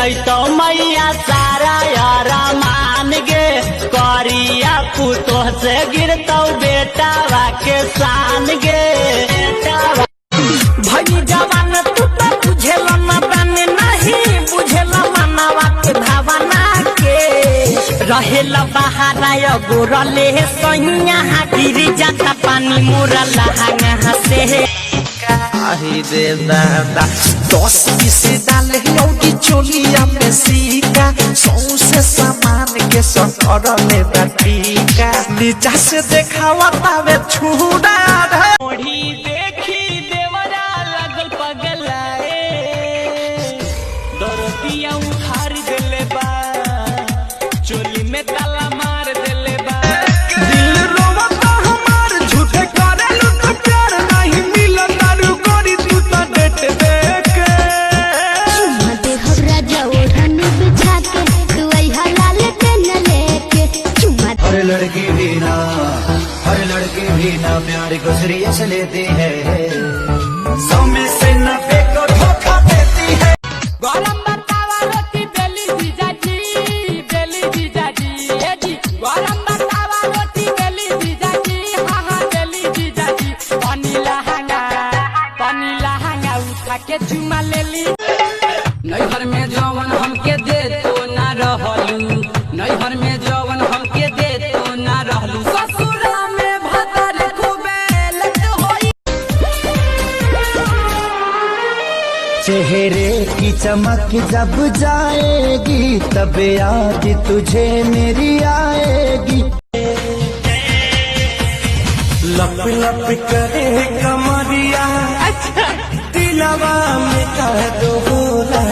जैतो मैया सारा यारा मान गे करिया पुतो से गिरतो बेटा के शान गे भई जवान तू तो बुझेला न बने नहीं बुझेला मनवा के भावना के रहेला बहारा गोरले सैया गिर जाता पानी मोरा लहंगा से दे दादा 10 20 डाले लौटी चोलिया में सीका सौसे सामान के सफर ले बटीका नीचा से देखावा तावे छुड़ा ओढ़ी देखी देवरा लगल पगलाए दरदिया उखाड़ देले बा चोली में ताला मार देले बा दिल रोवता हमार झूठे करे लुट प्यार नहीं मिलन दारू गोरी तू तो डेट देख चुम्मा दे हमरा जाओ धनु बिछा के तू आई हलाल पे न लेके चुम्मा हर लड़की भी ना प्यार को सीरियस लेती है 100 में से 90 को धोखा देती है। गरम बतावा रोटी बेली जीजाजी ए जी गरम बतावा रोटी बेली जीजाजी हाँ हाँ बेली जीजाजी पानी लहंगा उठा के चुमा लेली नैहर में जवन हमके दे तो ना रहलू नैहर में जवन हमके दे तो ना रहलू ससुरा में भतर खूबे लत होई चेहरे की चमक जब जाएगी तब याद तुझे मेरी आएगी। लप लप करे कमरिया दिलवा में कह दो बोला